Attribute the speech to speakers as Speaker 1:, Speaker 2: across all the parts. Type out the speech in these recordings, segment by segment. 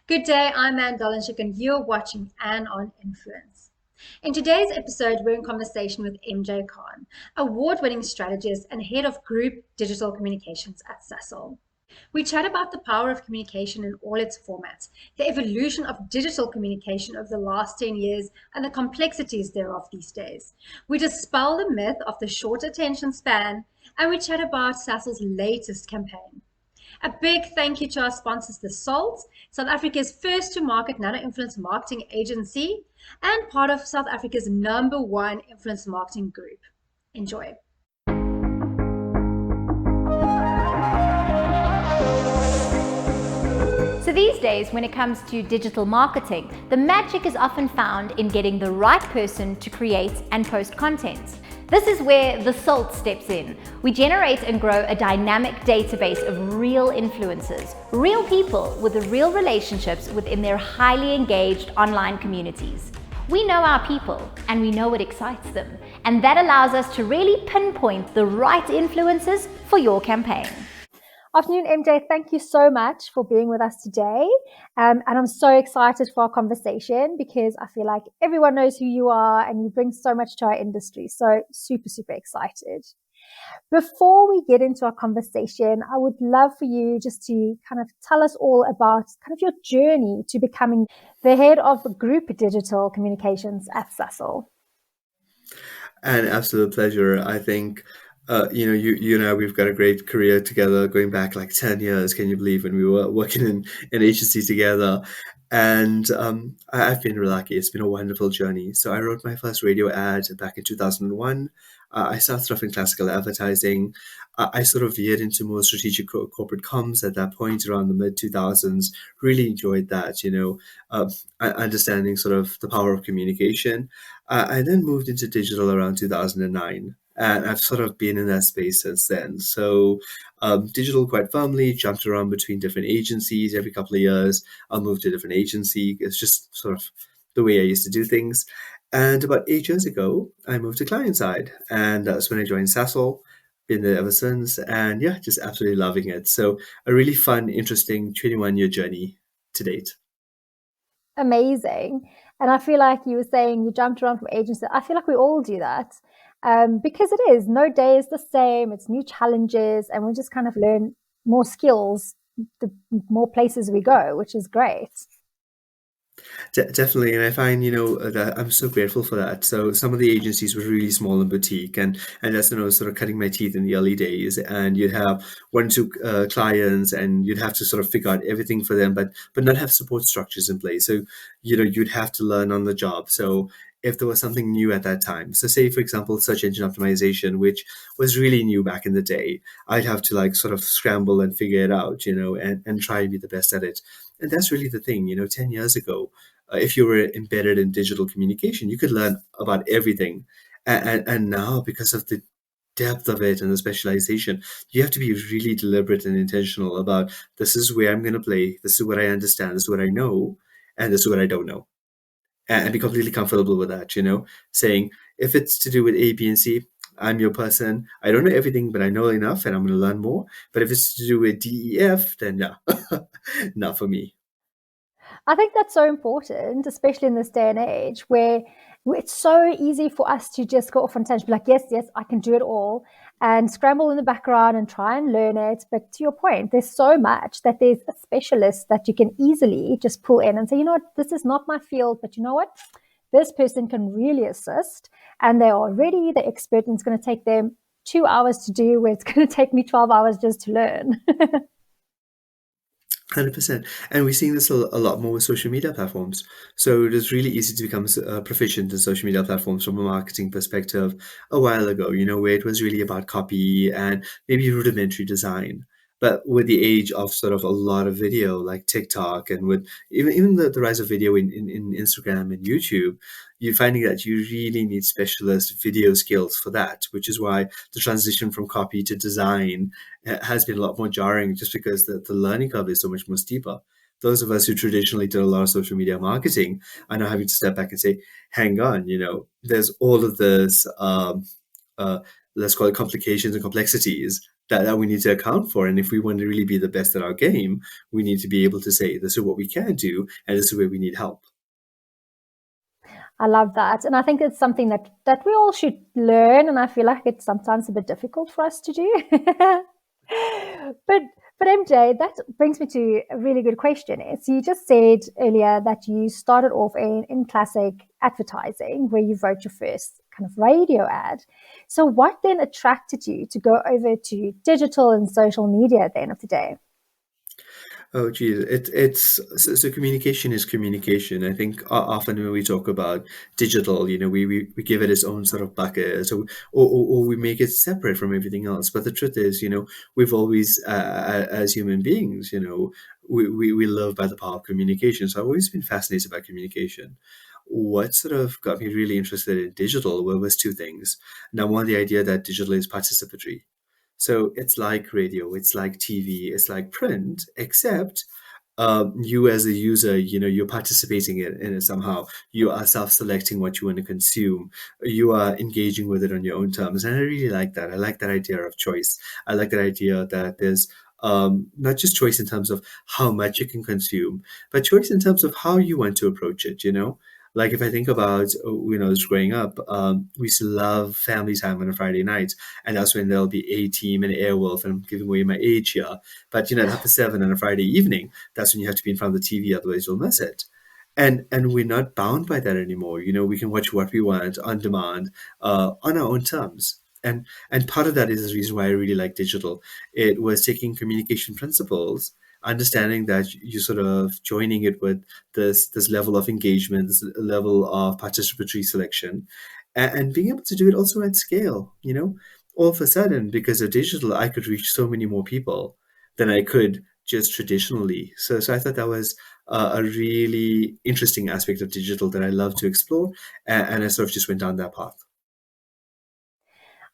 Speaker 1: Good day, I'm Anne Dolanchik, and you're watching Anne on Influence. In today's episode, we're in conversation with MJ Khan, award-winning strategist and head of group digital communications at Sasol. We chat about the power of communication in all its formats, the evolution of digital communication over the last 10 years, and the complexities thereof these days. We dispel the myth of the short attention span, and we chat about Sasol's latest campaign. A big thank you to our sponsors, theSALT, South Africa's first to market nano influence marketing agency, and part of South Africa's #1 influence marketing group. Enjoy.
Speaker 2: So these days, when it comes to digital marketing, the magic is often found in getting the right person to create and post content. This is where theSALT steps in. We generate and grow a dynamic database of real influencers, real people with real relationships within their highly engaged online communities. We know our people and we know what excites them, and that allows us to really pinpoint the right influencers for your campaign.
Speaker 3: Afternoon, MJ. Thank you so much for being with us today. And I'm so excited for our conversation because I feel like everyone knows who you are and you bring so much to our industry. So super, super excited. Before we get into our conversation, I would love for you just to kind of tell us all about kind of your journey to becoming the head of group digital communications at Sasol.
Speaker 4: An absolute pleasure. I think you and I, we've got a great career together going back like 10 years. Can you believe when we were working in agency together? And I've been really lucky. It's been a wonderful journey. So I wrote my first radio ad back in 2001. I started off in classical advertising. I sort of veered into more strategic corporate comms at that point around the mid 2000s. Really enjoyed that, understanding sort of the power of communication. I then moved into digital around 2009. And I've sort of been in that space since then. So digital quite firmly, jumped around between different agencies every couple of years. I'll move to a different agency. It's just sort of the way I used to do things. And about 8 years ago, I moved to client side. And that's when I joined Sasol. Been there ever since. And yeah, just absolutely loving it. So a really fun, interesting 21-year journey to date.
Speaker 3: Amazing. And I feel like you were saying you jumped around from agency. I feel like we all do that. Because it is, no day is the same, it's new challenges, and we just kind of learn more skills the more places we go, which is great.
Speaker 4: Definitely, and I find that I'm so grateful for that. So some of the agencies were really small and boutique, and that's sort of cutting my teeth in the early days. And you'd have 1 2 clients, and you'd have to sort of figure out everything for them, but not have support structures in place. So you'd have to learn on the job. So if there was something new at that time, so say for example search engine optimization, which was really new back in the day, I'd have to like sort of scramble and figure it out, and try and be the best at it. And that's really the thing, 10 years ago, if you were embedded in digital communication, you could learn about everything. And now, because of the depth of it and the specialization, you have to be really deliberate and intentional about this is where I'm going to play, this is what I understand, this is what I know, and this is what I don't know. And be completely comfortable with that, saying if it's to do with A, B, and C, I'm your person. I don't know everything, but I know enough and I'm going to learn more. But if it's to do with D, E, F, then no, not for me.
Speaker 3: I think that's so important, especially in this day and age where it's so easy for us to just go off on tangent, be like, yes, I can do it all, and scramble in the background and try and learn it. But to your point, there's so much that there's a specialist that you can easily just pull in and say, you know what, this is not my field, but you know what, this person can really assist, and they're already the expert, and it's going to take them 2 hours to do where it's going to take me 12 hours just to learn.
Speaker 4: 100%. And we're seeing this a lot more with social media platforms. So it is really easy to become proficient in social media platforms from a marketing perspective a while ago, where it was really about copy and maybe rudimentary design. But with the age of sort of a lot of video like TikTok, and with even the rise of video in Instagram and YouTube, you're finding that you really need specialist video skills for that, which is why the transition from copy to design has been a lot more jarring, just because the learning curve is so much more steeper. Those of us who traditionally did a lot of social media marketing are now having to step back and say, hang on, there's all of this, let's call it complications and complexities that we need to account for. And if we want to really be the best at our game, we need to be able to say, this is what we can do, and this is where we need help.
Speaker 3: I love that. And I think it's something that we all should learn. And I feel like it's sometimes a bit difficult for us to do. But MJ, that brings me to a really good question. So you just said earlier that you started off in classic advertising, where you wrote your first kind of radio ad. So what then attracted you to go over to digital and social media at the end of the day?
Speaker 4: Oh, geez. It's so communication is communication. I think often when we talk about digital, we give it its own sort of bucket, or we make it separate from everything else. But the truth is, we've always, as human beings, we live by the power of communication. So I've always been fascinated by communication. What sort of got me really interested in digital was two things. Now, one, the idea that digital is participatory. So it's like radio, it's like TV, it's like print, except you as a user, you're participating in it somehow. You are self-selecting what you want to consume. You are engaging with it on your own terms. And I really like that. I like that idea of choice. I like that idea that there's not just choice in terms of how much you can consume, but choice in terms of how you want to approach it, Like if I think about when I was growing up, we used to love family time on a Friday night, and that's when there'll be A-Team and Airwolf, and I'm giving away my age here. But at 7 on a Friday evening, that's when you have to be in front of the TV, otherwise you'll miss it. And we're not bound by that anymore. We can watch what we want on demand, on our own terms. And part of that is the reason why I really like digital. It was taking communication principles, understanding that you're sort of joining it with this level of engagement, this level of participatory selection, and being able to do it also at scale. All of a sudden, because of digital, I could reach so many more people than I could just traditionally. So I thought that was a really interesting aspect of digital that I love to explore, and I sort of just went down that path.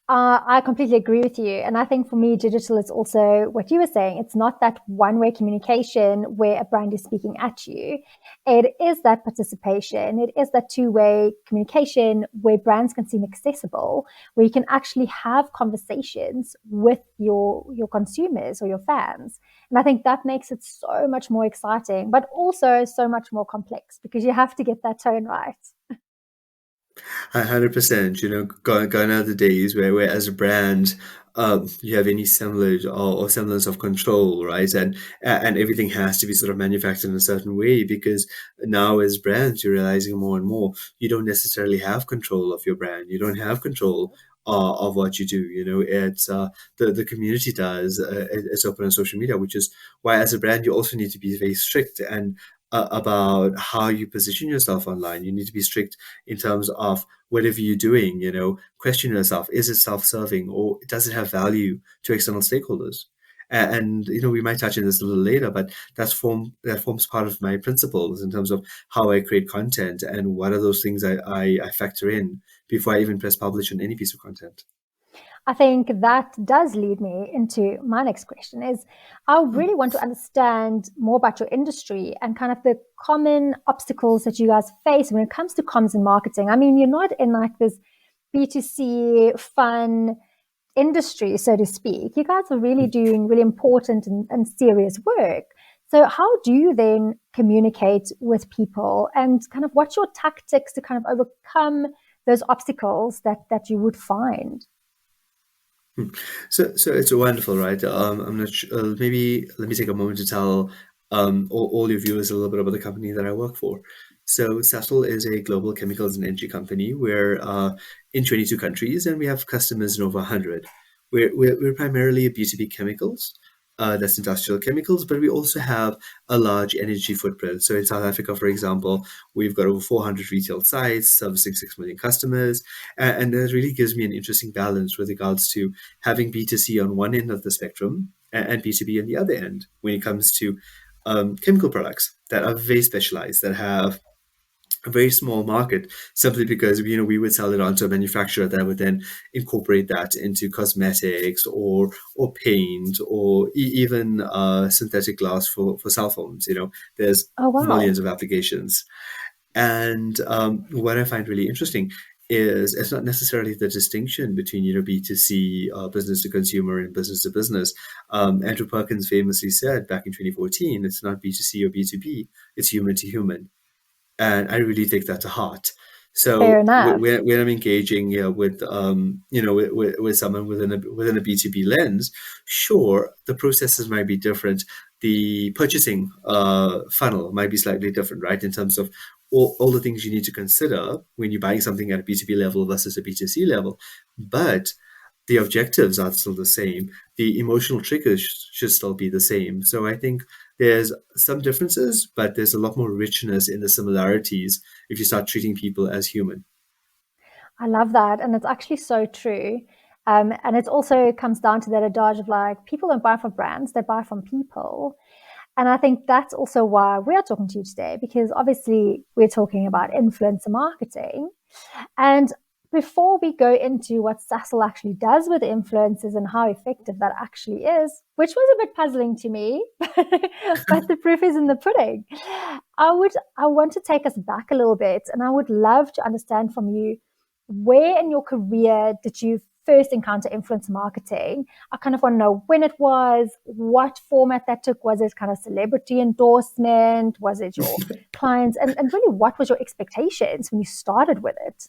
Speaker 3: I completely agree with you. And I think for me, digital is also what you were saying. It's not that one-way communication where a brand is speaking at you. It is that participation. It is that two-way communication where brands can seem accessible, where you can actually have conversations with your consumers or your fans. And I think that makes it so much more exciting, but also so much more complex because you have to get that tone right.
Speaker 4: 100%. Gone are the days where as a brand, you have any semblance or semblance of control, right? And everything has to be sort of manufactured in a certain way, because now as brands, you're realizing more and more you don't necessarily have control of your brand. You don't have control of what you do. It's the community does. It's open on social media, which is why as a brand you also need to be very strict and about how you position yourself online. You need to be strict in terms of whatever you're doing. Question yourself: is it self-serving, or does it have value to external stakeholders? And we might touch on this a little later, but that forms part of my principles in terms of how I create content and what are those things I factor in before I even press publish on any piece of content.
Speaker 3: I think that does lead me into my next question is I really want to understand more about your industry and kind of the common obstacles that you guys face when it comes to comms and marketing. I mean, you're not in like this B2C fun industry, so to speak. You guys are really doing really important and serious work. So how do you then communicate with people, and kind of what's your tactics to kind of overcome those obstacles that you would find?
Speaker 4: So it's wonderful, right? I'm not sure. Maybe let me take a moment to tell all your viewers a little bit about the company that I work for. So Sasol is a global chemicals and energy company. We're in 22 countries, and we have customers in over 100. We're primarily B2B chemicals. That's industrial chemicals, but we also have a large energy footprint. So in South Africa, for example, we've got over 400 retail sites servicing 6 million customers. And that really gives me an interesting balance with regards to having B2C on one end of the spectrum and B2B on the other end when it comes to chemical products that are very specialized, that have a very small market, simply because we would sell it onto a manufacturer that would then incorporate that into cosmetics or paint or even synthetic glass for cell phones. There's
Speaker 3: Oh, wow.
Speaker 4: millions of applications. And what I find really interesting is it's not necessarily the distinction between B2C, business to consumer, and business to business. Andrew Perkins famously said back in 2014, it's not B2C or B2B, it's human to human, and I really take that to heart.
Speaker 3: Fair
Speaker 4: So
Speaker 3: enough.
Speaker 4: when I'm engaging with with someone within a B2B lens, sure, the processes might be different. The purchasing funnel might be slightly different, right? In terms of all the things you need to consider when you're buying something at a B2B level versus a B2C level. But the objectives are still the same. The emotional triggers should still be the same. So I think there's some differences, but there's a lot more richness in the similarities if you start treating people as human.
Speaker 3: I love that. And it's actually so true. And it also comes down to that adage of like, people don't buy from brands, they buy from people. And I think that's also why we are talking to you today, because obviously we're talking about influencer marketing. And before we go into what Sasol actually does with influencers and how effective that actually is, which was a bit puzzling to me, but the proof is in the pudding. I want to take us back a little bit, and I would love to understand from you, where in your career did you first encounter influencer marketing? I kind of want to know when it was, what format that took. Was it kind of celebrity endorsement? Was it your clients? And really, what was your expectations when you started with it?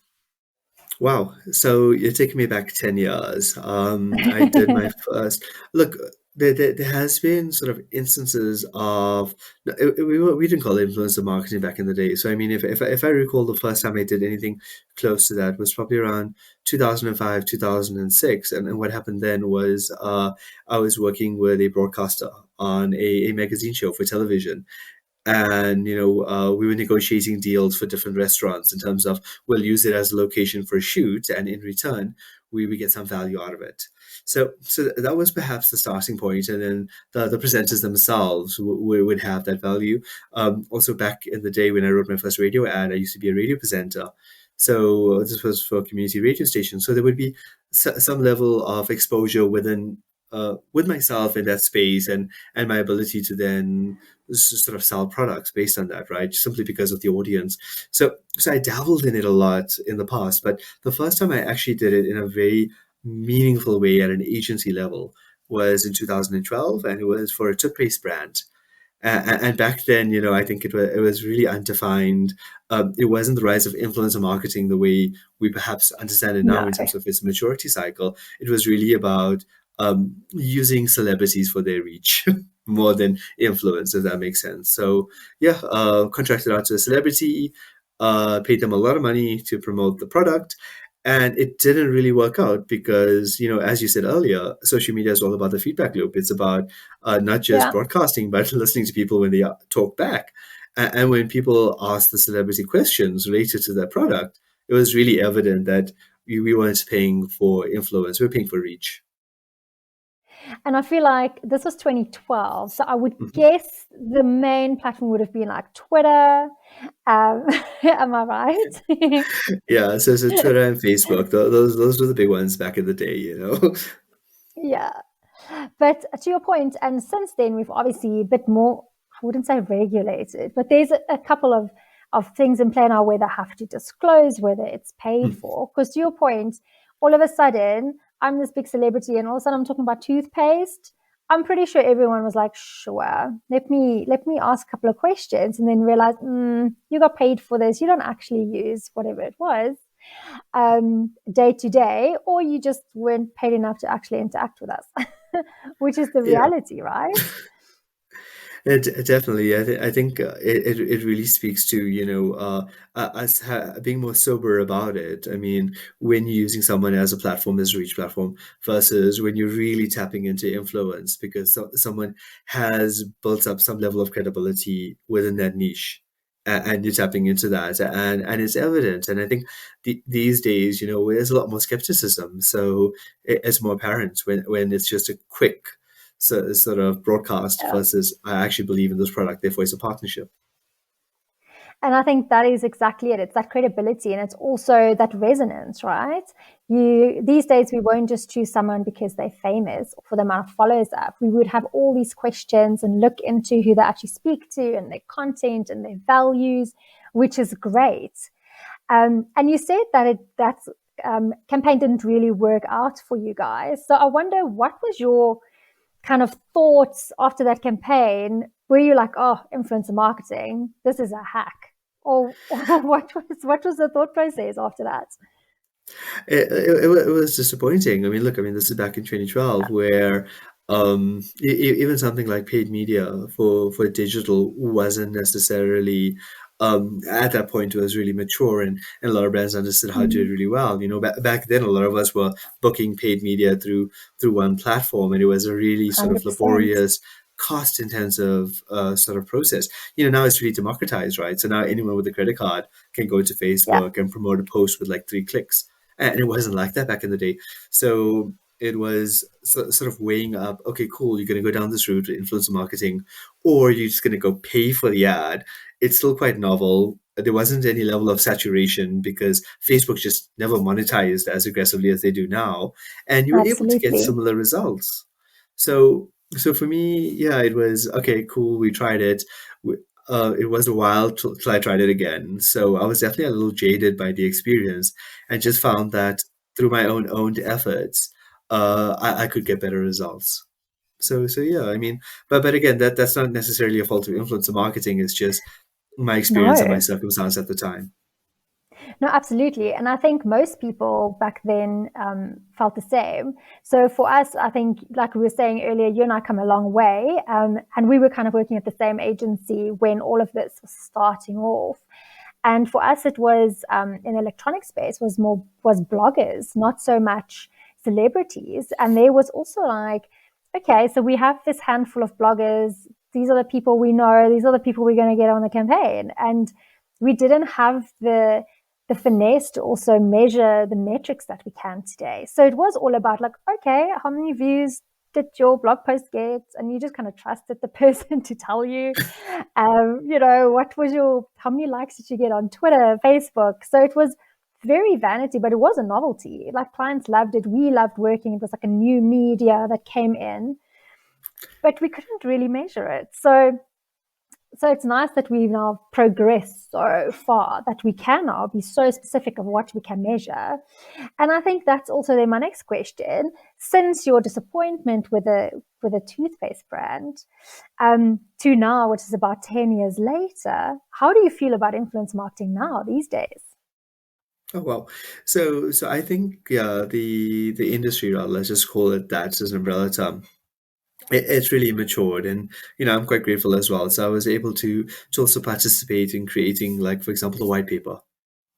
Speaker 4: Wow. So you're taking me back 10 years. I did my first look. There has been sort of instances of we didn't call it influencer marketing back in the day. So I mean, if I recall, the first time I did anything close to that was probably around 2005, 2006. And what happened then was I was working with a broadcaster on a magazine show for television, and we were negotiating deals for different restaurants in terms of we'll use it as a location for a shoot, and in return we get some value out of it. So that was perhaps the starting point, and then the presenters themselves would have that value. Also, back in the day when I wrote my first radio ad, I used to be a radio presenter. So this was for a community radio station, so there would be some level of exposure with myself in that space, and my ability to then sort of sell products based on that, right? Simply because of the audience. So I dabbled in it a lot in the past, but the first time I actually did it in a very meaningful way at an agency level was in 2012, and it was for a toothpaste brand. And back then, I think it was really undefined. It wasn't the rise of influencer marketing the way we perhaps understand it now
Speaker 3: No.
Speaker 4: in terms of its maturity cycle. It was really about using celebrities for their reach more than influence, if that makes sense. So yeah, contracted out to a celebrity, paid them a lot of money to promote the product. And it didn't really work out because, as you said earlier, social media is all about the feedback loop. It's about not just
Speaker 3: Yeah.
Speaker 4: broadcasting, but listening to people when they talk back. And when people ask the celebrity questions related to their product, it was really evident that we weren't paying for influence, we were paying for reach.
Speaker 3: And I feel like this was 2012. So I would
Speaker 4: Mhm.
Speaker 3: guess the main platform would have been like Twitter. Am I right?
Speaker 4: Yeah, so Twitter and Facebook, those were the big ones back in the day.
Speaker 3: Yeah. But to your point, and since then we've obviously a bit more, I wouldn't say regulated, but there's a couple of things in play now where they have to disclose whether it's paid for. Because to your point, all of a sudden I'm this big celebrity and all of a sudden I'm talking about toothpaste. I'm pretty sure everyone was like, sure, let me ask a couple of questions, and then realize, you got paid for this. You don't actually use whatever it was day to day, or you just weren't paid enough to actually interact with us, which is the
Speaker 4: Yeah.
Speaker 3: reality, right?
Speaker 4: Definitely, I think it really speaks to us being more sober about it. I mean, when you're using someone as a platform, as a reach platform, versus when you're really tapping into influence because someone has built up some level of credibility within that niche, and you're tapping into that, and it's evident. And I think these days, there's a lot more skepticism, so it's more apparent when it's just a quick sort of broadcast
Speaker 3: Yeah.
Speaker 4: versus I actually believe in this product, therefore it's a partnership.
Speaker 3: And I think that is exactly it. It's that credibility, and it's also that resonance, right? These days we won't just choose someone because they're famous or for the amount of followers up. We would have all these questions and look into who they actually speak to and their content and their values, which is great. And you said that campaign didn't really work out for you guys. So I wonder, what was your kind of thoughts after that campaign? Were you like, oh, influencer marketing, this is a hack? Or what was the thought process after that?
Speaker 4: It was disappointing. I mean, look, I mean, this is back in 2012, where even something like paid media for digital wasn't necessarily at that point, it was really mature, and a lot of brands understood how to do it really well. You know, back then, a lot of us were booking paid media through one platform, and it was a really sort of
Speaker 3: 100%.
Speaker 4: laborious, cost intensive sort of process. You know, now it's really democratized, right? So now anyone with a credit card can go to
Speaker 3: Yeah,
Speaker 4: Facebook and promote a post with like 3 clicks, and it wasn't like that back in the day. So it was sort of weighing up, okay, cool, you're going to go down this route, influencer marketing, or you're just going to go pay for the ad. It's still quite novel. There wasn't any level of saturation because Facebook just never monetized as aggressively as they do now, and you were able to get
Speaker 3: absolutely.
Speaker 4: similar results. So for me, yeah, it was okay, cool. We tried it. It was a while till I tried it again. So I was definitely a little jaded by the experience, and just found that through my own owned efforts, I could get better results. So yeah, I mean, but again, that's not necessarily a fault of influencer marketing. It's just my experience and my
Speaker 3: No.
Speaker 4: circumstance at the time.
Speaker 3: No, absolutely. And I think most people back then felt the same. So for us, I think, like we were saying earlier, you and I come a long way. And we were kind of working at the same agency when all of this was starting off. And for us, it was in the electronic space was bloggers, not so much celebrities. And there was also like, okay, so we have this handful of bloggers. These are the people we know. These are the people we're going to get on the campaign. And we didn't have the finesse to also measure the metrics that we can today. So it was all about like, okay, how many views did your blog post get? And you just kind of trusted the person to tell you, what was how many likes did you get on Twitter, Facebook? So it was very vanity, but it was a novelty. Like clients loved it. We loved working. It was like a new media that came in, but we couldn't really measure it. So it's nice that we've now progressed so far that we can now be so specific of what we can measure. And I think that's also then my next question. Since your disappointment with a toothpaste brand, to now, which is about 10 years later, how do you feel about influence marketing now these days?
Speaker 4: Oh well, so I think yeah, the industry, rather, let's just call it that as an umbrella term, it's really matured, and I'm quite grateful as well. So I was able to also participate in creating, like, for example, the white paper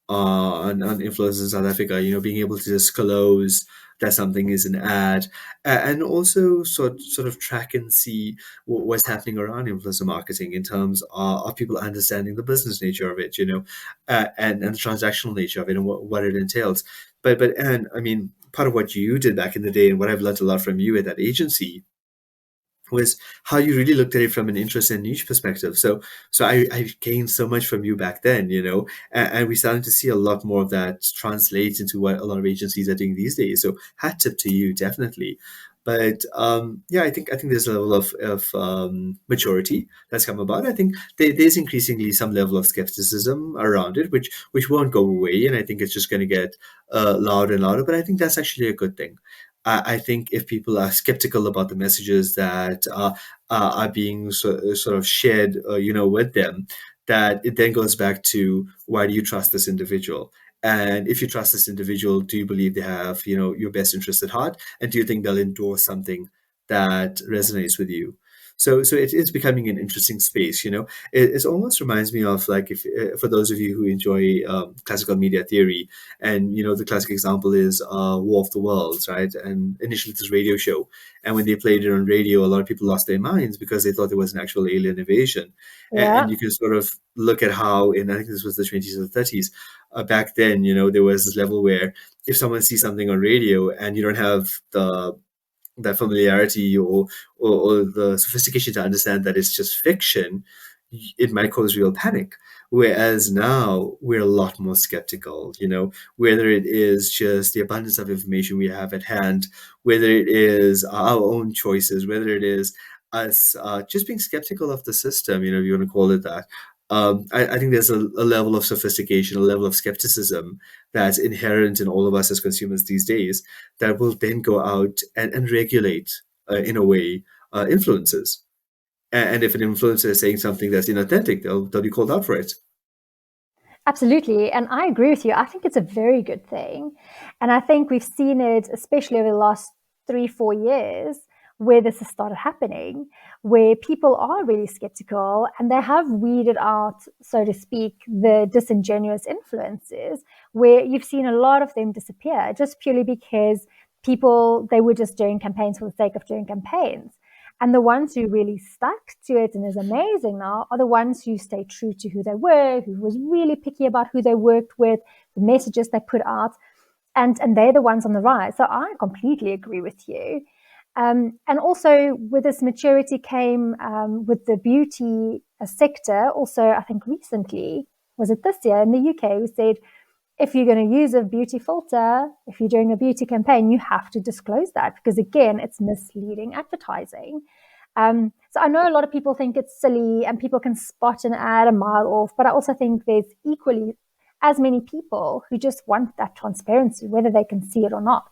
Speaker 4: on influencers in South Africa, being able to disclose that something is an ad, and also sort of track and see what's happening around influencer marketing in terms of people understanding the business nature of it, and the transactional nature of it, and what it entails. And I mean, part of what you did back in the day, and what I've learned a lot from you at that agency, was how you really looked at it from an interest and niche perspective. So I gained so much from you back then, and we're starting to see a lot more of that translate into what a lot of agencies are doing these days. So hat tip to you, definitely. But yeah, I think there's a level of maturity that's come about. I think there's increasingly some level of skepticism around it, which won't go away, and I think it's just going to get louder and louder. But I think that's actually a good thing. I think if people are skeptical about the messages that are being sort of shared, with them, that it then goes back to, why do you trust this individual? And if you trust this individual, do you believe they have, your best interest at heart? And do you think they'll endorse something that resonates with you? So it is becoming an interesting space. It almost reminds me of, like, if for those of you who enjoy classical media theory, and the classic example is War of the Worlds, right? And initially it was a radio show, and when they played it on radio, a lot of people lost their minds because they thought there was an actual alien invasion. And
Speaker 3: Yeah.
Speaker 4: you can sort of look at how, I think this was the 20s or 30s, back then, there was this level where if someone sees something on radio and you don't have that familiarity, or the sophistication to understand that it's just fiction, it might cause real panic. Whereas now we're a lot more skeptical, whether it is just the abundance of information we have at hand, whether it is our own choices, whether it is us just being skeptical of the system, if you want to call it that. I think there's a level of sophistication, a level of skepticism that's inherent in all of us as consumers these days that will then go out and regulate, in a way, influences. And if an influencer is saying something that's inauthentic, they'll be called out for it.
Speaker 3: Absolutely. And I agree with you. I think it's a very good thing. And I think we've seen it, especially over the last 3-4 years, where this has started happening, where people are really skeptical and they have weeded out, so to speak, the disingenuous influences, where you've seen a lot of them disappear just purely because they were just doing campaigns for the sake of doing campaigns. And the ones who really stuck to it and is amazing now are the ones who stay true to who they were, who was really picky about who they worked with, the messages they put out, and they're the ones on the rise. So I completely agree with you. And also with this maturity came with the beauty sector. Also, I think recently, was it this year in the UK, we said, if you're going to use a beauty filter, if you're doing a beauty campaign, you have to disclose that because, again, it's misleading advertising. So I know a lot of people think it's silly and people can spot an ad a mile off, but I also think there's equally as many people who just want that transparency, whether they can see it or not.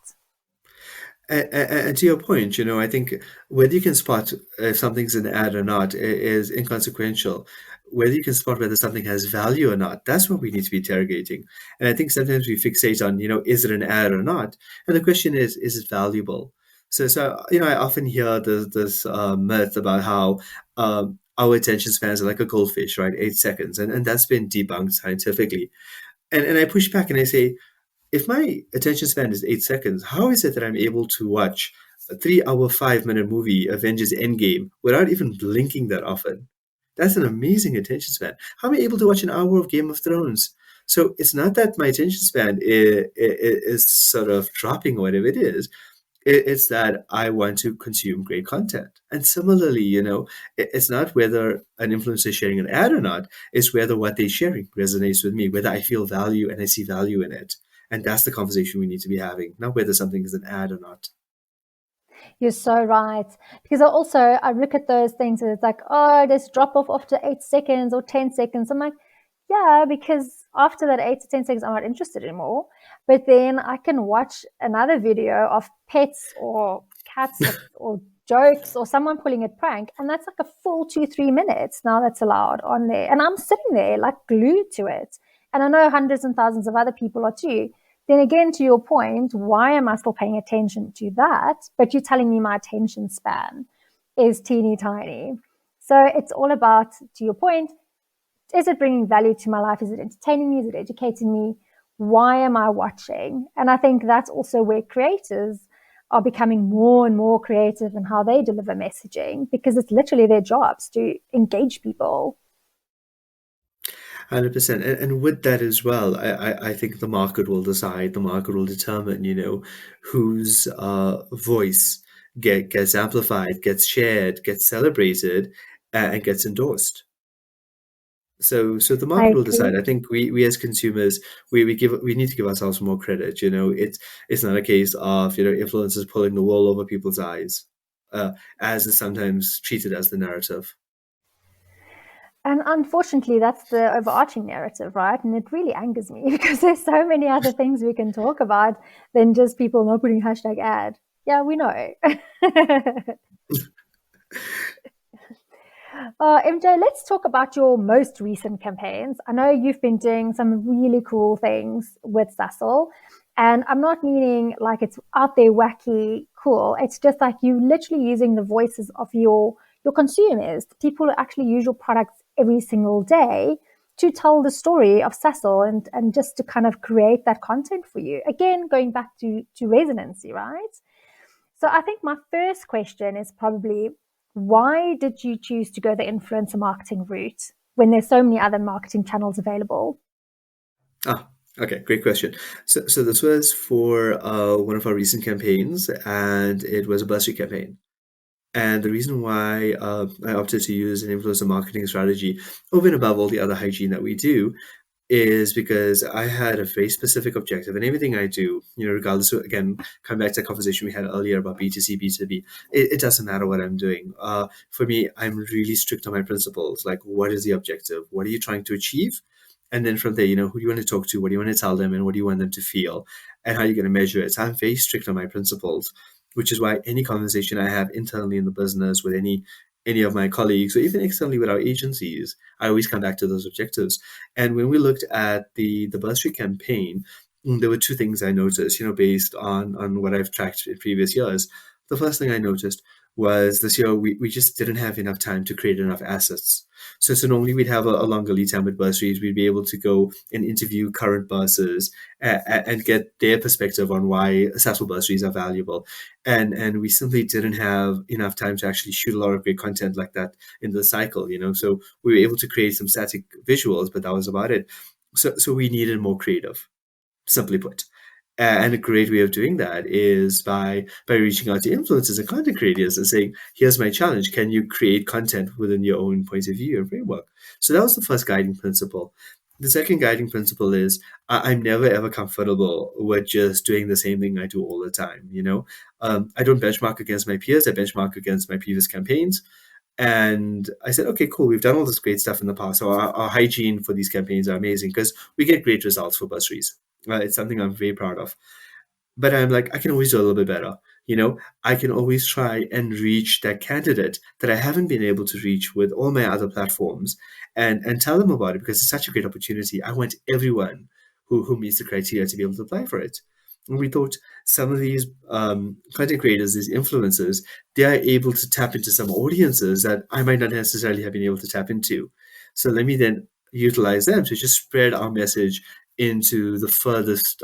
Speaker 4: And to your point, I think whether you can spot if something's an ad or not is inconsequential. Whether you can spot whether something has value or not, that's what we need to be interrogating. And I think sometimes we fixate on, is it an ad or not? And the question is it valuable? So I often hear this myth about how our attention spans are like a goldfish, right? 8 seconds. And that's been debunked scientifically. And I push back and I say, if my attention span is 8 seconds, how is it that I'm able to watch a 3-hour, 5-minute movie, Avengers Endgame, without even blinking that often? That's an amazing attention span. How am I able to watch an hour of Game of Thrones? So it's not that my attention span is sort of dropping or whatever it is. It's that I want to consume great content. And similarly, it's not whether an influencer is sharing an ad or not, it's whether what they're sharing resonates with me, whether I feel value and I see value in it. And that's the conversation we need to be having, not whether something is an ad or not.
Speaker 3: You're so right. Because I look at those things and it's like, oh, there's drop off after 8 seconds or 10 seconds. I'm like, yeah, because after that 8 to 10 seconds, I'm not interested anymore. But then I can watch another video of pets or cats or jokes or someone pulling a prank. And that's like a full 2-3 minutes now that's allowed on there. And I'm sitting there like glued to it. And I know hundreds and thousands of other people are too. Then again, to your point, why am I still paying attention to that? But you're telling me my attention span is teeny tiny. So it's all about, to your point, is it bringing value to my life? Is it entertaining me? Is it educating me? Why am I watching? And I think that's also where creators are becoming more and more creative in how they deliver messaging, because it's literally their jobs to engage people.
Speaker 4: 100%. And with that as well, I think the market will decide, the market will determine, whose voice gets amplified, gets shared, gets celebrated, and gets endorsed. So the market will decide. I think we as consumers, we need to give ourselves more credit. It's not a case of influencers pulling the wool over people's eyes, as is sometimes treated as the narrative.
Speaker 3: And unfortunately, that's the overarching narrative, right? And it really angers me because there's so many other things we can talk about than just people not putting hashtag ad. Yeah, we know. MJ, let's talk about your most recent campaigns. I know you've been doing some really cool things with Sasol, and I'm not meaning like it's out there wacky cool. It's just like you literally using the voices of your consumers, the people who actually use your products every single day, to tell the story of Sasol and just to kind of create that content for you. Again, going back to resonancy, right? So I think my first question is probably, why did you choose to go the influencer marketing route when there's so many other marketing channels available?
Speaker 4: Okay, great question. So this was for one of our recent campaigns, and it was a bursary campaign. And the reason why I opted to use an influencer marketing strategy over and above all the other hygiene that we do is because I had a very specific objective, and everything I do, regardless of, again, come back to the conversation we had earlier about B2C, B2B, it doesn't matter what I'm doing. For me, I'm really strict on my principles. Like, what is the objective? What are you trying to achieve? And then from there, who do you want to talk to? What do you want to tell them? And what do you want them to feel? And how are you going to measure it? So I'm very strict on my principles, which is why any conversation I have internally in the business with any of my colleagues, or even externally with our agencies, I always come back to those objectives. And when we looked at the bursary campaign, there were two things I noticed, based on what I've tracked in previous years. The first thing I noticed was this year we just didn't have enough time to create enough assets. So normally we'd have a longer lead time with bursaries. We'd be able to go and interview current bursars and get their perspective on why Sasol bursaries are valuable. And we simply didn't have enough time to actually shoot a lot of great content like that in the cycle, So we were able to create some static visuals, but that was about it. So we needed more creative, simply put. And a great way of doing that is by reaching out to influencers and content creators and saying, here's my challenge. Can you create content within your own point of view and framework? So that was the first guiding principle. The second guiding principle is I'm never, ever comfortable with just doing the same thing I do all the time. I don't benchmark against my peers. I benchmark against my previous campaigns. And I said, okay, cool. We've done all this great stuff in the past. So our hygiene for these campaigns are amazing because we get great results for bursaries. It's something I'm very proud of. But I'm like, I can always do a little bit better. I can always try and reach that candidate that I haven't been able to reach with all my other platforms and tell them about it because it's such a great opportunity. I want everyone who meets the criteria to be able to apply for it. And we thought some of these content creators, these influencers, they are able to tap into some audiences that I might not necessarily have been able to tap into. So let me then utilize them to just spread our message into the furthest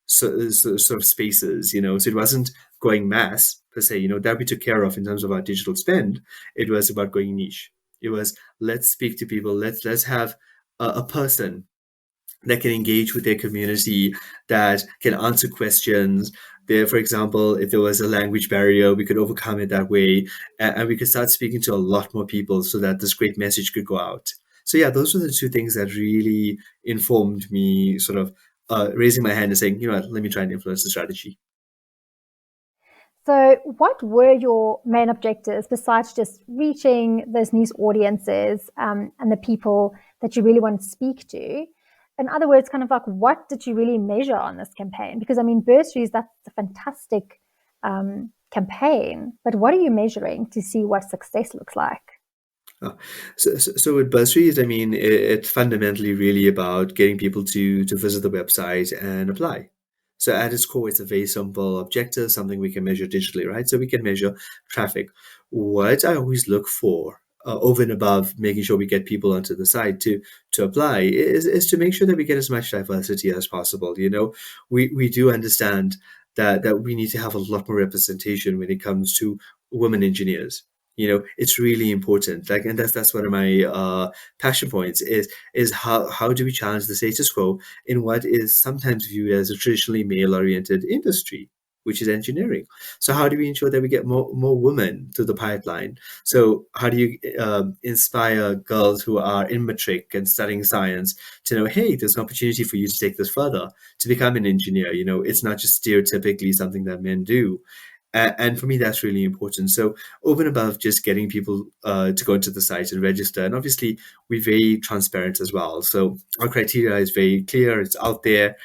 Speaker 4: sort of spaces, So it wasn't going mass per se, that we took care of in terms of our digital spend. It was about going niche. It was, let's speak to people. Let's have a person that can engage with their community, that can answer questions. There, for example, if there was a language barrier, we could overcome it that way, and we could start speaking to a lot more people so that this great message could go out. So yeah, those were the two things that really informed me, sort of raising my hand and saying, let me try and influence the strategy.
Speaker 3: So what were your main objectives besides just reaching those niche audiences and the people that you really want to speak to? In other words, kind of like, what did you really measure on this campaign? Because, bursaries, that's a fantastic campaign, but what are you measuring to see what success looks like?
Speaker 4: So with bursaries, it's fundamentally really about getting people to visit the website and apply. So at its core, it's a very simple objective, something we can measure digitally, right? So we can measure traffic. What I always look for over and above making sure we get people onto the site to apply is to make sure that we get as much diversity as possible. We do understand that we need to have a lot more representation when it comes to women engineers. It's really important. And that's one of my passion points is how do we challenge the status quo in what is sometimes viewed as a traditionally male-oriented industry, which is engineering. So how do we ensure that we get more women to the pipeline? So how do you inspire girls who are in matric and studying science to know, hey, there's an opportunity for you to take this further, to become an engineer? It's not just stereotypically something that men do. And for me, that's really important. So over and above just getting people to go into the site and register, and obviously we're very transparent as well. So our criteria is very clear, it's out there.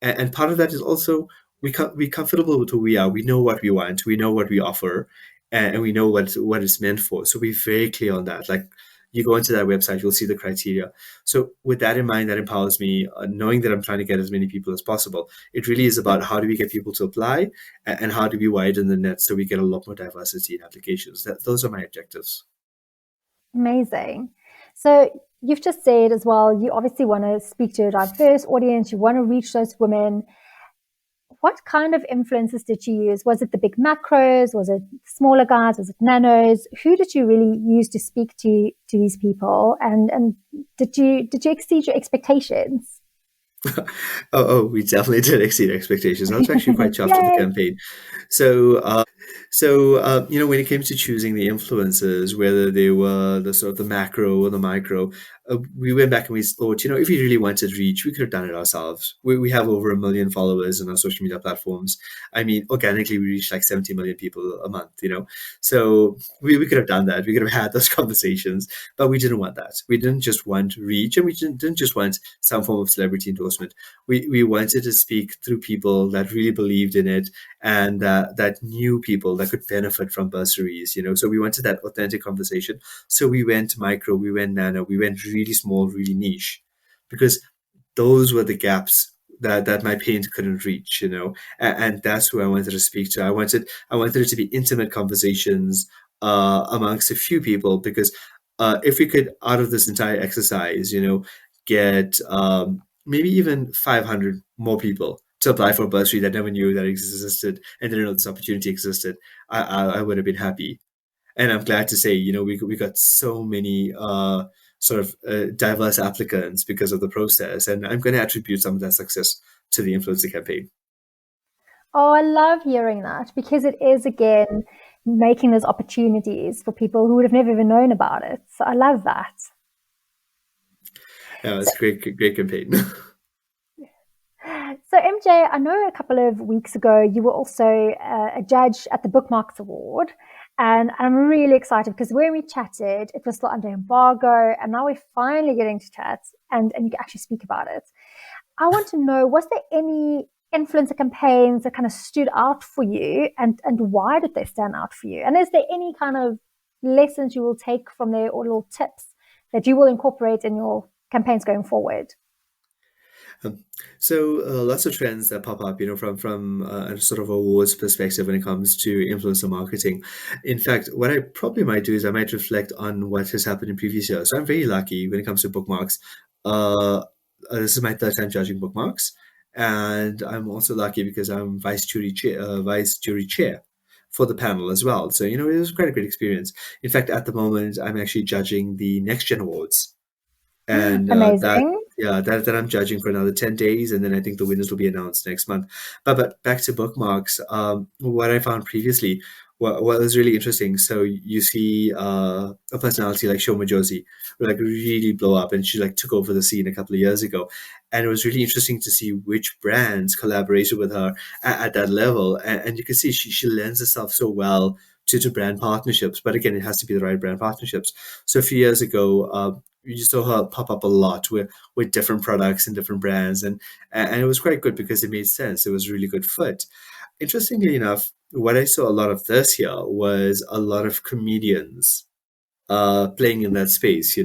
Speaker 4: And part of that is also we're comfortable with who we are. We know what we want, we know what we offer, and we know what it's meant for. So we're very clear on that. Like, you go into that website, you'll see the criteria. So with that in mind, that empowers me, knowing that I'm trying to get as many people as possible. It really is about how do we get people to apply and how do we widen the net so we get a lot more diversity in applications. Those are my objectives.
Speaker 3: Amazing. So you've just said as well, you obviously want to speak to a diverse audience. You want to reach those women. What kind of influencers did you use? Was it the big macros? Was it smaller guys? Was it nanos? Who did you really use to speak to these people? And did you exceed your expectations?
Speaker 4: We definitely did exceed expectations. I was actually quite chuffed with the campaign. So when it came to choosing the influencers, whether they were the sort of the macro or the micro, we went back and we thought, if we really wanted reach, we could have done it ourselves. We have over 1 million followers on our social media platforms. I mean, organically, we reach like 70 million people a month, So we could have done that. We could have had those conversations, but we didn't want that. We didn't just want reach, and we didn't just want some form of celebrity endorsement. We wanted to speak through people that really believed in it and that knew people that could benefit from bursaries, So we wanted that authentic conversation. So we went micro, we went nano, we went really small, really niche, because those were the gaps that my paint couldn't reach, and that's who I wanted to speak to. I wanted it to be intimate conversations amongst a few people, because if we could, out of this entire exercise, get maybe even 500 more people to apply for a bursary that never knew that it existed and didn't know this opportunity existed, I would have been happy. And I'm glad to say, we got so many diverse applicants because of the process. And I'm going to attribute some of that success to the influencer campaign.
Speaker 3: Oh, I love hearing that, because it is, again, making those opportunities for people who would have never even known about it. So I love that.
Speaker 4: Yeah, it's a great campaign.
Speaker 3: So MJ, I know a couple of weeks ago you were also a judge at the Bookmarks Award, and I'm really excited because when we chatted, it was still under embargo, and now we're finally getting to chat and you can actually speak about it. I want to know, was there any influencer campaigns that kind of stood out for you, and why did they stand out for you? And is there any kind of lessons you will take from there, or little tips that you will incorporate in your campaigns going forward?
Speaker 4: So lots of trends that pop up, from a sort of awards perspective when it comes to influencer marketing. In fact, what I probably might do is I might reflect on what has happened in previous years. So I'm very lucky when it comes to Bookmarks. This is my third time judging Bookmarks, and I'm also lucky because I'm vice jury chair for the panel as well. So it was quite a great experience. In fact, at the moment, I'm actually judging the NextGen Awards, and
Speaker 3: Amazing.
Speaker 4: that I'm judging for another 10 days, and then I think the winners will be announced next month. But back to Bookmarks, what I found previously, what was really interesting. So you see a personality like Shoma Josie like really blow up, and she like took over the scene a couple of years ago, and it was really interesting to see which brands collaborated with her at that level, and you can see she lends herself so well to brand partnerships. But again, it has to be the right brand partnerships. So a few years ago, you saw her pop up a lot with different products and different brands, and it was quite good because it made sense. It was a really good fit. Interestingly enough, what I saw a lot of this year was a lot of comedians playing in that space,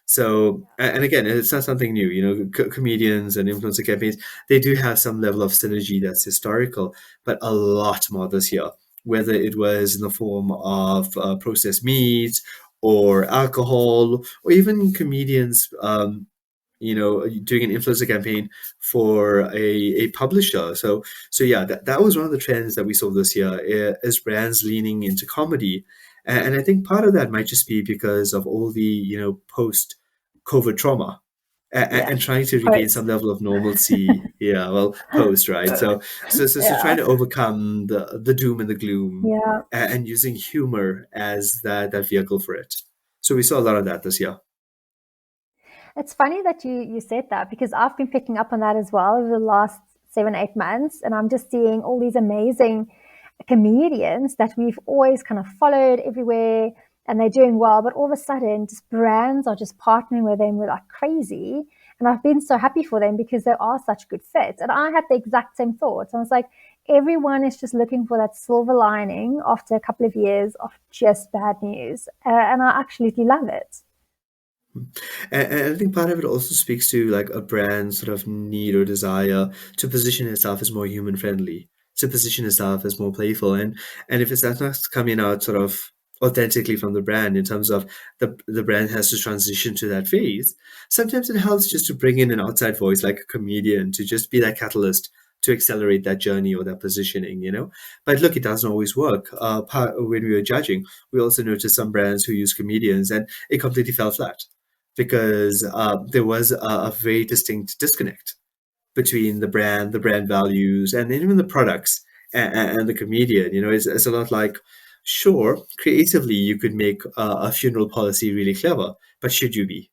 Speaker 4: So, and again, it's not something new, comedians and influencer campaigns, they do have some level of synergy that's historical, but a lot more this year, whether it was in the form of processed meats or alcohol, or even comedians, doing an influencer campaign for a publisher. So yeah, that was one of the trends that we saw this year, is brands leaning into comedy. And I think part of that might just be because of all the, post-COVID trauma, and trying to regain some level of normalcy. Yeah, well, post, right? So trying to overcome the doom and the gloom, and using humor as that vehicle for it. So we saw a lot of that this year.
Speaker 3: It's funny that you said that, because I've been picking up on that as well over the last 7-8 months, and I'm just seeing all these amazing comedians that we've always kind of followed everywhere, and they're doing well, but all of a sudden just brands are just partnering with them like crazy, and I've been so happy for them because they are such good fits. And I had the exact same thoughts. I was like, everyone is just looking for that silver lining after a couple of years of just bad news, and I absolutely love it.
Speaker 4: And I think part of it also speaks to like a brand's sort of need or desire to position itself as more human friendly, to position itself as more playful. And if it's that's not coming out sort of authentically from the brand, in terms of the brand has to transition to that phase, sometimes it helps just to bring in an outside voice like a comedian to just be that catalyst to accelerate that journey or that positioning, But look, it doesn't always work. When we were judging, we also noticed some brands who use comedians, and it completely fell flat, because there was a very distinct disconnect between the brand values, and even the products and the comedian. It's a lot like, sure, creatively you could make a funeral policy really clever, but should you be?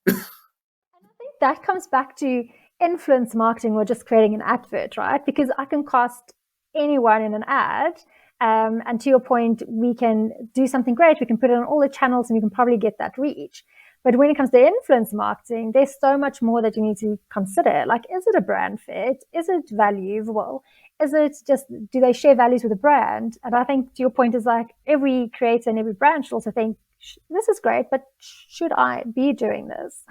Speaker 3: that comes back to influence marketing or just creating an advert, right? Because I can cast anyone in an ad. And to your point, we can do something great. We can put it on all the channels and we can probably get that reach. But when it comes to influence marketing, there's so much more that you need to consider. Like, is it a brand fit? Is it valuable? Is it just, do they share values with the brand? And I think to your point is like every creator and every brand should also think, this is great, but should I be doing this?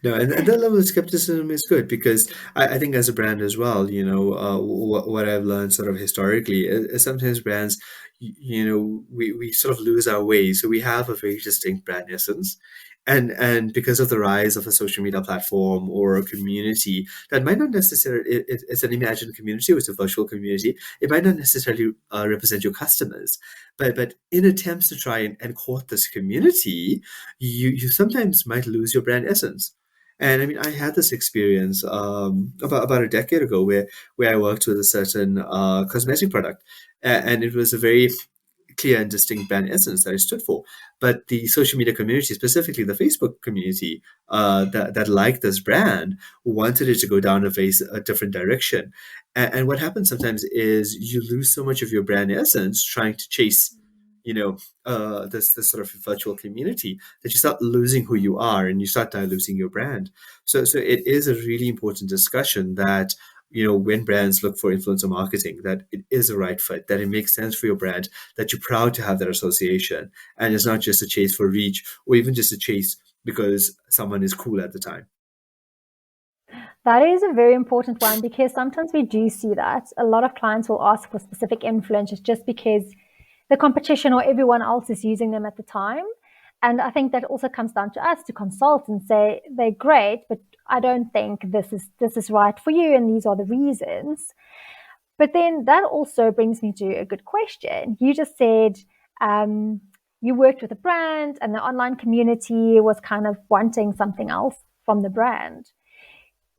Speaker 4: No, and that level of skepticism is good because I think as a brand as well, what I've learned sort of historically is sometimes brands, we sort of lose our way. So we have a very distinct brand essence. And because of the rise of a social media platform or a community that might not necessarily, it's an imagined community or it's a virtual community, it might not necessarily represent your customers. But in attempts to try and court this community, you sometimes might lose your brand essence. And I mean, I had this experience about a decade ago where I worked with a certain cosmetic product, and it was a very clear and distinct brand essence that I stood for. But the social media community, specifically the Facebook community, that liked this brand, wanted it to go down a different direction. And what happens sometimes is you lose so much of your brand essence trying to chase, this sort of virtual community that you start losing who you are and you start diluting your brand. So it is a really important discussion that when brands look for influencer marketing, that it is a right fit, that it makes sense for your brand, that you're proud to have that association. And it's not just a chase for reach or even just a chase because someone is cool at the time.
Speaker 3: That is a very important one because sometimes we do see that. A lot of clients will ask for specific influencers just because the competition or everyone else is using them at the time. And I think that also comes down to us to consult and say, they're great, but I don't think this is right for you, and these are the reasons. But then that also brings me to a good question. You just said you worked with a brand and the online community was kind of wanting something else from the brand.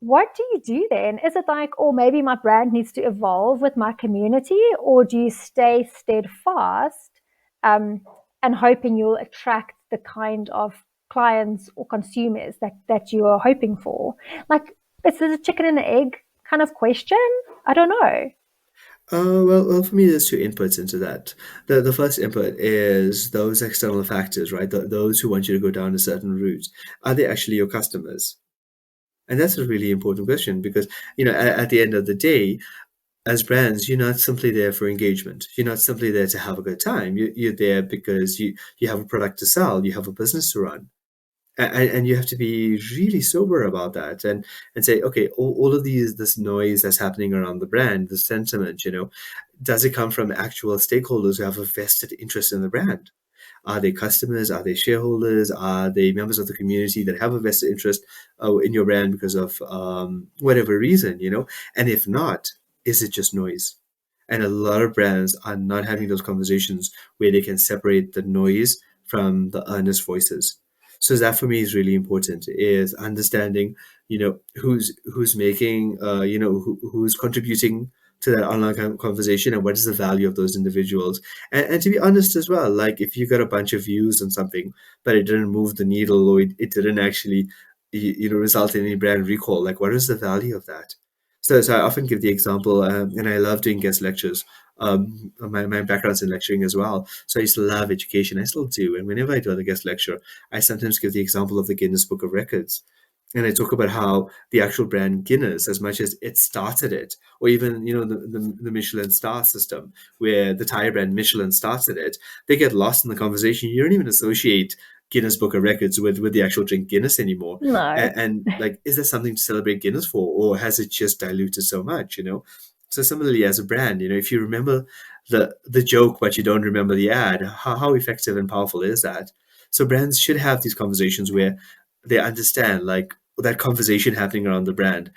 Speaker 3: What do you do then? Is it like, oh, maybe my brand needs to evolve with my community, or do you stay steadfast and hoping you'll attract the kind of clients or consumers that you are hoping for? Like, is it a chicken and the egg kind of question? I don't know.
Speaker 4: Well, for me, there's two inputs into that. The first input is those external factors, right? Those who want you to go down a certain route. Are they actually your customers? And that's a really important question because, at the end of the day, as brands, you're not simply there for engagement. You're not simply there to have a good time. You're there because you have a product to sell, you have a business to run. And you have to be really sober about that and say, okay, all of this noise that's happening around the brand, the sentiment, does it come from actual stakeholders who have a vested interest in the brand? Are they customers? Are they shareholders? Are they members of the community that have a vested interest in your brand because of whatever reason, And if not, is it just noise? And a lot of brands are not having those conversations where they can separate the noise from the earnest voices. So that for me is really important, is understanding, who's making, who's contributing to that online conversation and what is the value of those individuals. And to be honest as well, like if you got a bunch of views on something, but it didn't move the needle or it didn't actually, result in any brand recall, like what is the value of that? So I often give the example, and I love doing guest lectures. My background's in lecturing as well. So I used to love education. I still do. And whenever I do a guest lecture, I sometimes give the example of the Guinness Book of Records. And I talk about how the actual brand Guinness, as much as it started it, or even, the Michelin star system, where the tire brand Michelin started it, they get lost in the conversation. You don't even associate Guinness Book of Records with the actual drink Guinness anymore.
Speaker 3: No.
Speaker 4: And like, is there something to celebrate Guinness for, or has it just diluted so much, So similarly, as a brand, if you remember the joke, but you don't remember the ad, how effective and powerful is that? So brands should have these conversations where they understand, like, that conversation happening around the brand.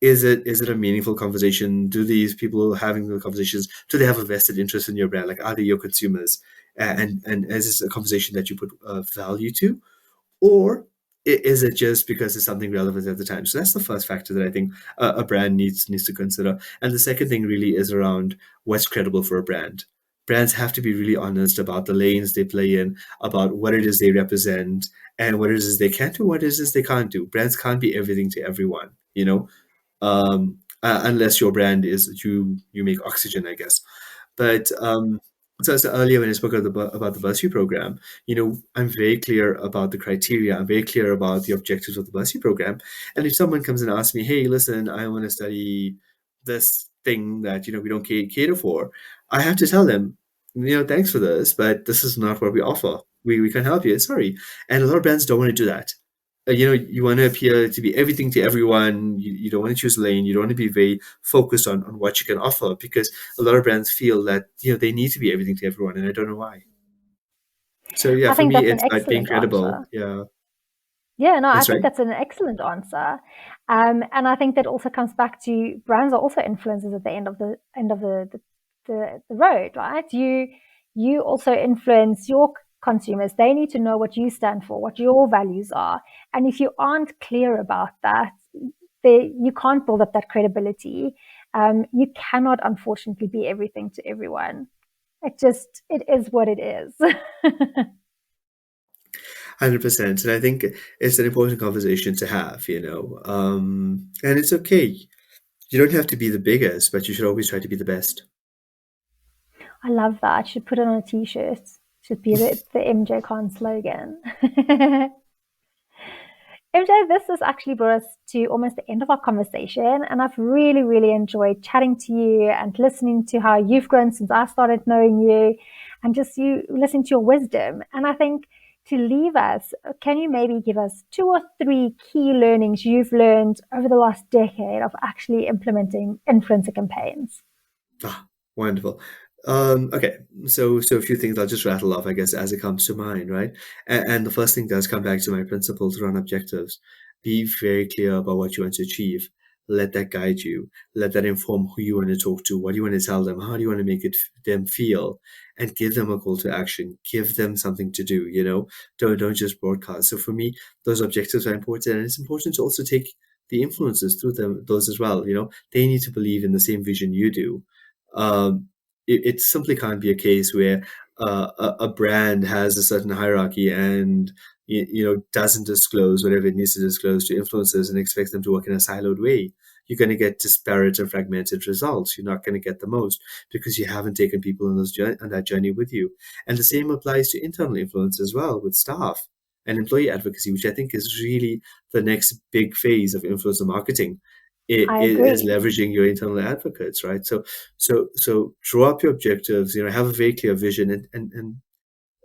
Speaker 4: Is it a meaningful conversation? Do these people having the conversations, do they have a vested interest in your brand? Like, are they your consumers? And is this a conversation that you put value to? Or is it just because it's something relevant at the time? So that's the first factor that I think a brand needs to consider. And the second thing really is around what's credible for a brand. brands have to be really honest about the lanes they play in, about what it is they represent, and what it is they can do, what it is they can't do. Brands can't be everything to everyone, unless your brand is you make oxygen, I guess. But so earlier when I spoke about the bursary program, I'm very clear about the criteria. I'm very clear about the objectives of the bursary program. And if someone comes and asks me, hey, listen, I want to study this thing that, we don't cater for, I have to tell them, thanks for this, but this is not what we offer. We can help you. Sorry. And a lot of brands don't want to do that. You want to appear to be everything to everyone. You don't want to choose a lane. You don't want to be very focused on what you can offer, because a lot of brands feel that, they need to be everything to everyone, and I don't know why. So yeah,
Speaker 3: I
Speaker 4: for
Speaker 3: think
Speaker 4: me,
Speaker 3: that's an
Speaker 4: it's about being
Speaker 3: excellent
Speaker 4: credible.
Speaker 3: answer.
Speaker 4: Yeah,
Speaker 3: Yeah, no, I
Speaker 4: that's
Speaker 3: think
Speaker 4: right.
Speaker 3: that's an excellent answer, and I think that also comes back to brands are also influencers at the end of the road, right? You also influence your consumers. They need to know what you stand for, what your values are, and if you aren't clear about that, you can't build up that credibility. You cannot, unfortunately, be everything to everyone. It is what it is.
Speaker 4: 100%. And I think it's an important conversation to have, and it's okay. You don't have to be the biggest, but you should always try to be the best.
Speaker 3: I love that. I should put it on a t-shirt. Should be the MJ Khan slogan. MJ, this has actually brought us to almost the end of our conversation, and I've really, really enjoyed chatting to you and listening to how you've grown since I started knowing you, and just you listening to your wisdom. And I think to leave us, can you maybe give us 2 or 3 key learnings you've learned over the last decade of actually implementing influencer campaigns?
Speaker 4: Wonderful. Okay, so a few things I'll just rattle off, I guess, as it comes to mind, right? And the first thing does come back to my principles around objectives. Be very clear about what you want to achieve. Let that guide you. Let that inform who you want to talk to, what do you want to tell them, how do you want to make them feel, and give them a call to action. Give them something to do. Don't just broadcast. So for me, those objectives are important, and it's important to also take the influences through those as well. They need to believe in the same vision you do. um, it simply can't be a case where a brand has a certain hierarchy and doesn't disclose whatever it needs to disclose to influencers and expects them to work in a siloed way. You're going to get disparate and fragmented results. You're not going to get the most because you haven't taken people on that journey with you. And the same applies to internal influence as well, with staff and employee advocacy, which I think is really the next big phase of influencer marketing.
Speaker 3: I
Speaker 4: It is
Speaker 3: agree.
Speaker 4: leveraging your internal advocates, right? So draw up your objectives, have a very clear vision, and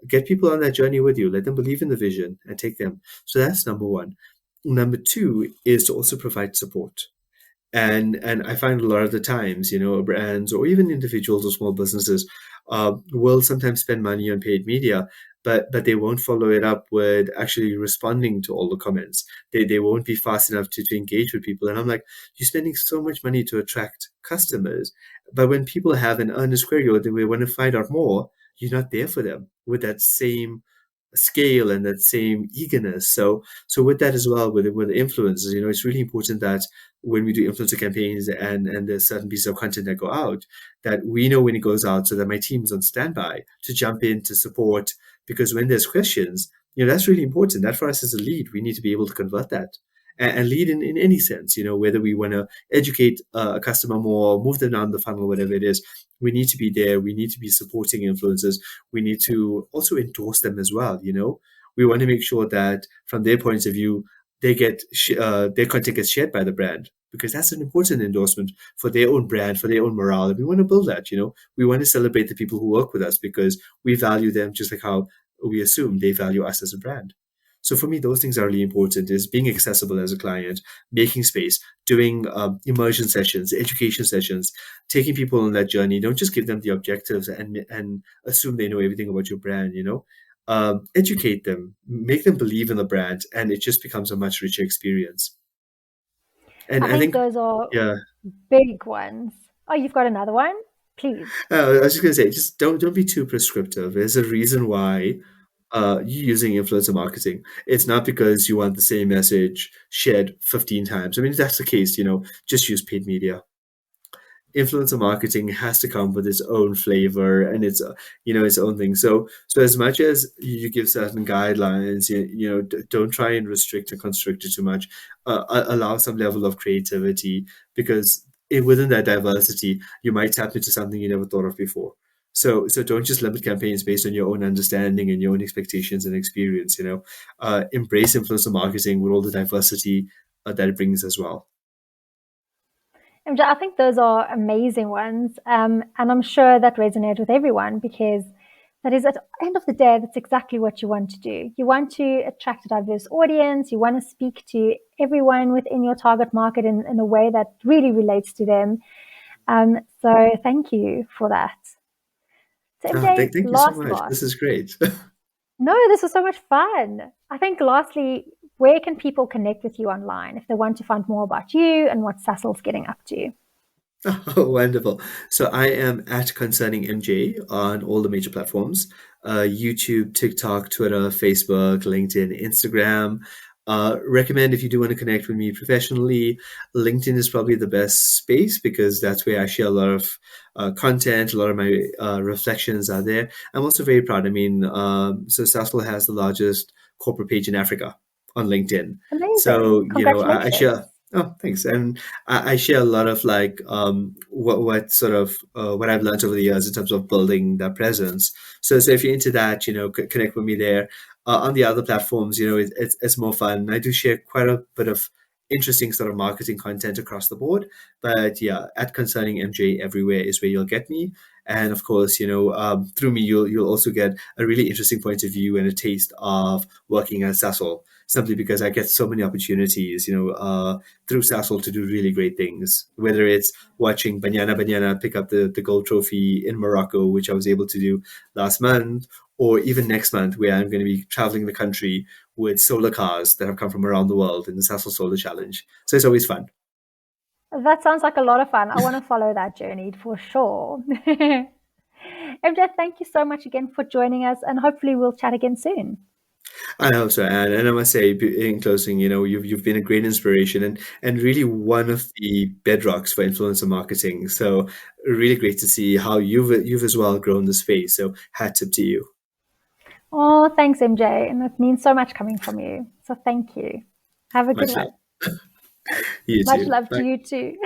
Speaker 4: get people on that journey with you. Let them believe in the vision and take them. So that's number one. Number two is to also provide support. And I find a lot of the times, brands or even individuals or small businesses will sometimes spend money on paid media, but they won't follow it up with actually responding to all the comments. They won't be fast enough to engage with people. And I'm like, you're spending so much money to attract customers, but when people have an earnest query or they want to find out more, you're not there for them with that same scale and that same eagerness. So with that as well, with influencers, it's really important that when we do influencer campaigns and there's certain pieces of content that go out, that we know when it goes out, so that my team is on standby to jump in to support. Because when there's questions, that's really important. That for us as a lead, we need to be able to convert that and lead in any sense, whether we want to educate a customer more, move them down the funnel, whatever it is. We need to be there. We need to be supporting influencers. We need to also endorse them as well. We want to make sure that from their points of view, they get their content gets shared by the brand, because that's an important endorsement for their own brand, for their own morale. And we want to build that. We want to celebrate the people who work with us because we value them just like how we assume they value us as a brand. So for me, those things are really important: is being accessible as a client, making space, doing immersion sessions, education sessions, taking people on that journey. Don't just give them the objectives and assume they know everything about your brand. Educate them, make them believe in the brand, and it just becomes a much richer experience. And
Speaker 3: I
Speaker 4: I
Speaker 3: think
Speaker 4: think,
Speaker 3: those are
Speaker 4: yeah,
Speaker 3: big ones. Oh, you've got another one? Please.
Speaker 4: I was just gonna say, just don't be too prescriptive. There's a reason why you're using influencer marketing. It's not because you want the same message shared 15 times. I mean, if that's the case, just use paid media. influencer marketing has to come with its own flavor and its its own thing. So as much as you give certain guidelines, don't try and restrict and constrict it too much. Allow some level of creativity, because within that diversity, you might tap into something you never thought of before. So don't just limit campaigns based on your own understanding and your own expectations and experience. Embrace influencer marketing with all the diversity that it brings as well.
Speaker 3: MJ, I think those are amazing ones. And I'm sure that resonates with everyone, because that is, at the end of the day, that's exactly what you want to do. You want to attract a diverse audience. You want to speak to everyone within your target market in a way that really relates to them. So thank you for that. So MJ,
Speaker 4: Thank you so much. This is great.
Speaker 3: No, this was so much fun. I think lastly, where can people connect with you online if they want to find more about you and what Sasol's getting up to?
Speaker 4: Oh, wonderful. So I am at Concerning MJ on all the major platforms, YouTube, TikTok, Twitter, Facebook, LinkedIn, Instagram. Recommend, if you do want to connect with me professionally, LinkedIn is probably the best space, because that's where I share a lot of content. A lot of my reflections are there. I'm also very proud. I mean, so Sasol has the largest corporate page in Africa on LinkedIn.
Speaker 3: Amazing.
Speaker 4: So, I
Speaker 3: Congratulations.
Speaker 4: share. Oh, thanks. And I share a lot of like what sort of what I've learned over the years in terms of building that presence. So if you're into that, connect with me there. On the other platforms, it's more fun. I do share quite a bit of interesting sort of marketing content across the board. But yeah, at Concerning MJ everywhere is where you'll get me. And of course, through me, you'll also get a really interesting point of view and a taste of working at Sasol, simply because I get so many opportunities, through Sasol to do really great things, whether it's watching Banyana pick up the gold trophy in Morocco, which I was able to do last month, or even next month, where I'm going to be traveling the country with solar cars that have come from around the world in the Sasol Solar Challenge. So it's always fun.
Speaker 3: That sounds like a lot of fun. I want to follow that journey for sure. MJ, thank you so much again for joining us, and hopefully we'll chat again soon.
Speaker 4: I hope so, and I must say, in closing, you've been a great inspiration and really one of the bedrocks for influencer marketing. So really great to see how you've as well grown the space. So hat tip to you.
Speaker 3: Oh, thanks, MJ, and it means so much coming from you. So thank you. Have a good
Speaker 4: Much
Speaker 3: one.
Speaker 4: love. You
Speaker 3: Much
Speaker 4: too.
Speaker 3: love
Speaker 4: Bye.
Speaker 3: to you too.